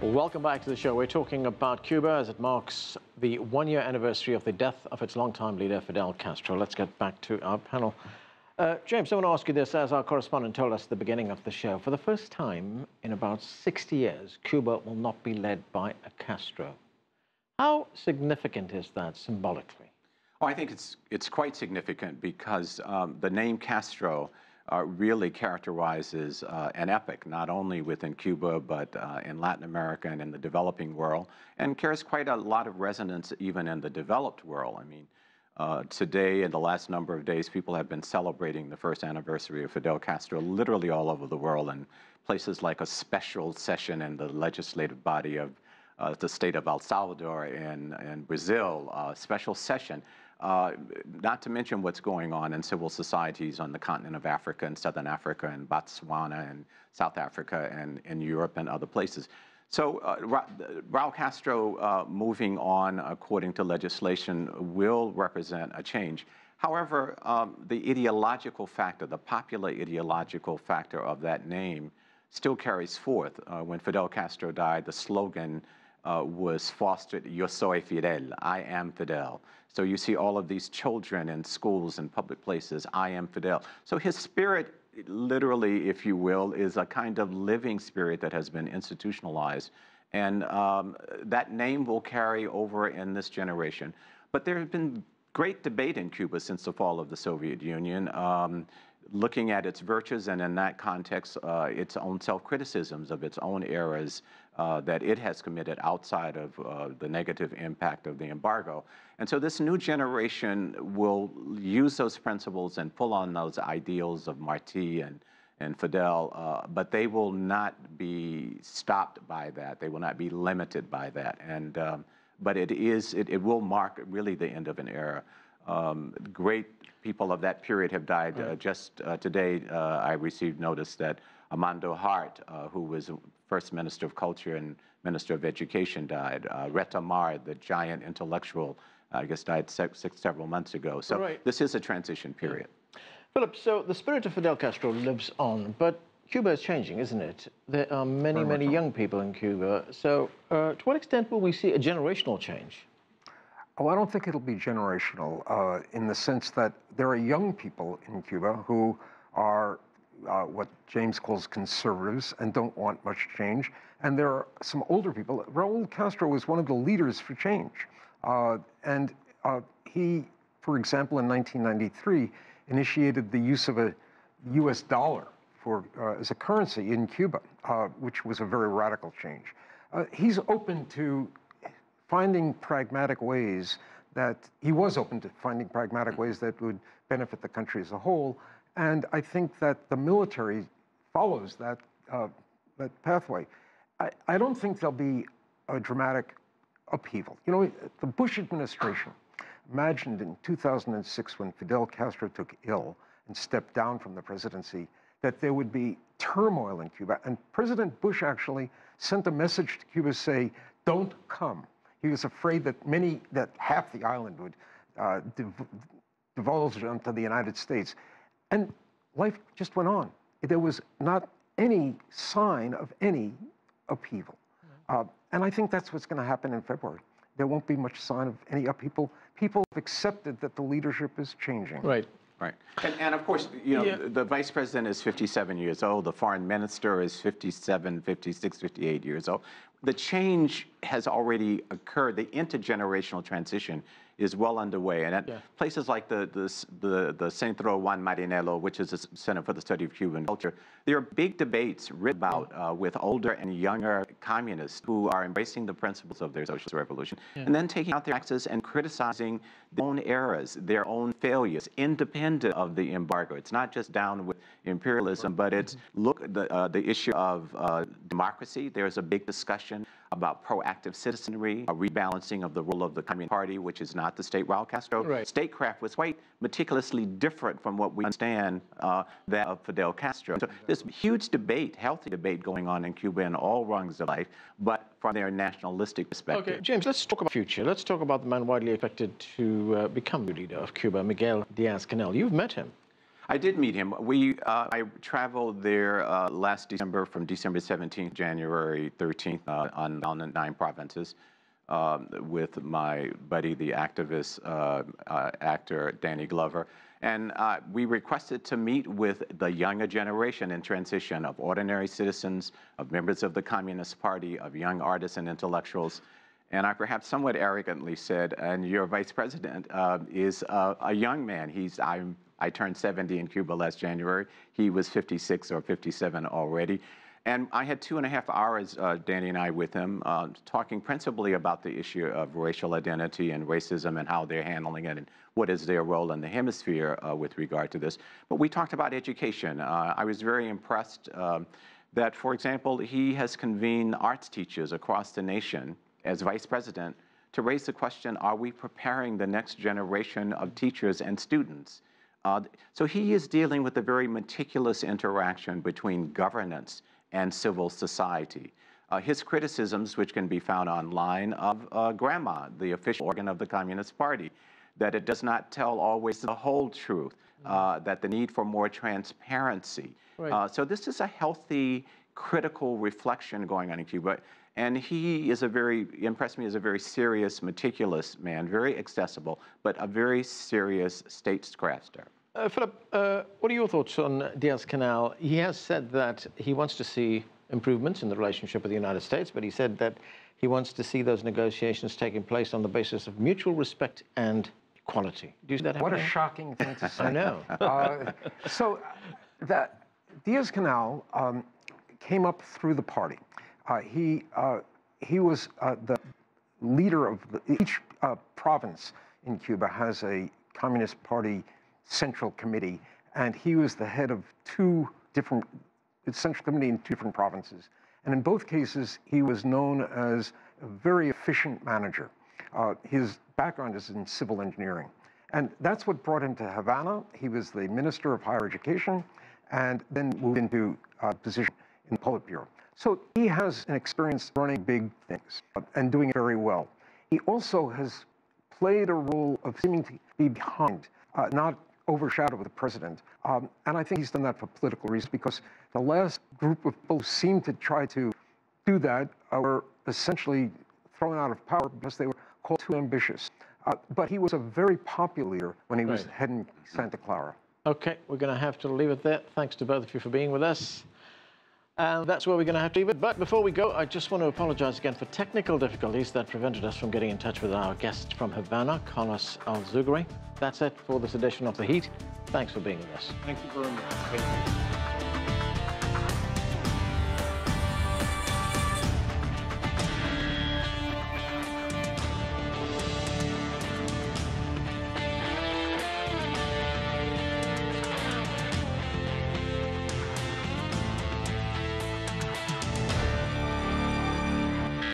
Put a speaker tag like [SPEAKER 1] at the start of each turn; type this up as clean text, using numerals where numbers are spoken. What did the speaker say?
[SPEAKER 1] Welcome back to the show. We're talking about Cuba as it marks the one-year anniversary of the death of its longtime leader, Fidel Castro. Let's get back to our panel. James, I want to ask you this, as our correspondent told us at the beginning of the show. For the first time in about 60 years, Cuba will not be led by a Castro. How significant is that symbolically?
[SPEAKER 2] Well, I think it's quite significant because the name Castro really characterizes an epoch, not only within Cuba, but in Latin America and in the developing world, and carries quite a lot of resonance even in the developed world. I mean, today, in the last number of days, people have been celebrating the first anniversary of Fidel Castro literally all over the world, and places like a special session in the legislative body of the state of El Salvador and Brazil, special session. Not to mention what's going on in civil societies on the continent of Africa and Southern Africa and Botswana and South Africa and in Europe and other places. So Raul Castro moving on according to legislation will represent a change. However, the ideological factor, the popular ideological factor of that name still carries forth. When Fidel Castro died, the slogan was fostered, "Yo soy Fidel," I am Fidel. So you see all of these children in schools and public places, I am Fidel. So his spirit, literally, if you will, is a kind of living spirit that has been institutionalized. And that name will carry over in this generation. But there has been great debate in Cuba since the fall of the Soviet Union, looking at its virtues and in that context, its own self-criticisms of its own errors that it has committed outside of the negative impact of the embargo. And so this new generation will use those principles and pull on those ideals of Martí and Fidel, but they will not be stopped by that. They will not be limited by that. And, but it will mark really the end of an era. Great people of that period have died. Just today, I received notice that Armando Hart, who was First Minister of Culture and Minister of Education, died. Reta Mar, the giant intellectual, I guess died several months ago. So this is a transition period.
[SPEAKER 1] Philip, so the spirit of Fidel Castro lives on, but Cuba is changing, isn't it? There are many young people in Cuba. So to what extent will we see a generational change?
[SPEAKER 3] Oh, I don't think it'll be generational in the sense that there are young people in Cuba who are what James calls conservatives and don't want much change. And there are some older people. Raul Castro was one of the leaders for change. He, for example, in 1993, initiated the use of a U.S. dollar as a currency in Cuba, which was a very radical change. He's open to finding pragmatic ways that would benefit the country as a whole. And I think that the military follows that pathway. I don't think there'll be a dramatic upheaval. You know, the Bush administration imagined in 2006, when Fidel Castro took ill and stepped down from the presidency, that there would be turmoil in Cuba. And President Bush actually sent a message to Cuba saying, don't come. He was afraid that half the island would divulge onto the United States. And life just went on. There was not any sign of any upheaval. And I think that's what's going to happen in February. There won't be much sign of any upheaval. People have accepted that the leadership is changing.
[SPEAKER 1] Right.
[SPEAKER 2] Right. And of course, you know, the vice president is 57 years old. The foreign minister is 57, 56, 58 years old. The change has already occurred. The intergenerational transition is well underway. And at places like the Centro Juan Marinello, which is a Center for the Study of Cuban Culture, there are big debates written about with older and younger communists who are embracing the principles of their socialist revolution, and then taking out their axes and criticizing their own errors, their own failures, independent of the embargo. It's not just down with imperialism, but it's the issue of democracy. There's a big discussion about proactive citizenry, a rebalancing of the role of the Communist Party, which is not the state Raul Castro. Statecraft was quite meticulously different from what we understand that of Fidel Castro. So there's huge debate, healthy debate going on in Cuba in all rungs of life, but from their nationalistic perspective.
[SPEAKER 1] Okay, James, let's talk about the future. Let's talk about the man widely expected to become the leader of Cuba, Miguel DiazCanel. You've met him.
[SPEAKER 2] I did meet him. I traveled there last December, from December 17th, January 13th, on the 9 provinces with my buddy, the activist actor Danny Glover. And we requested to meet with the younger generation in transition of ordinary citizens, of members of the Communist Party, of young artists and intellectuals. And I perhaps somewhat arrogantly said, and your vice president is a young man. I turned 70 in Cuba last January. He was 56 or 57 already. And I had 2.5 hours, Danny and I, with him, talking principally about the issue of racial identity and racism and how they're handling it and what is their role in the hemisphere with regard to this. But we talked about education. I was very impressed that, for example, he has convened arts teachers across the nation as vice president to raise the question, are we preparing the next generation of teachers and students? So he is dealing with a very meticulous interaction between governance and civil society. His criticisms, which can be found online, of Grandma, the official organ of the Communist Party, that it does not tell always the whole truth, that the need for more transparency. Right. So this is a healthy, critical reflection going on in Cuba. And he is impressed me as a very serious, meticulous man, very accessible, but a very serious statecrafter.
[SPEAKER 1] Philip, what are your thoughts on Diaz-Canel? He has said that he wants to see improvements in the relationship with the United States, but he said that he wants to see those negotiations taking place on the basis of mutual respect and equality. Do you see that happening?
[SPEAKER 3] What a shocking thing to say.
[SPEAKER 1] I know.
[SPEAKER 3] So that Diaz-Canel came up through the party. He was the leader of each province in Cuba has a Communist Party Central Committee, and he was the head of Central Committee in 2 different provinces. And in both cases, he was known as a very efficient manager. His background is in civil engineering. And that's what brought him to Havana. He was the Minister of Higher Education and then moved into a position in the Politburo. So he has an experience running big things and doing it very well. He also has played a role of seeming to be behind, not overshadow the president. And I think he's done that for political reasons, because the last group of people who seemed to try to do that were essentially thrown out of power because they were called too ambitious. But he was a very popular leader when he was heading Santa Clara.
[SPEAKER 1] Okay, we're going to have to leave it there. Thanks to both of you for being with us. And that's where we're going to have to leave it. But before we go, I just want to apologize again for technical difficulties that prevented us from getting in touch with our guest from Havana, Carlos Alzugaray. That's it for this edition of The Heat. Thanks for being with us.
[SPEAKER 3] Thank you very much.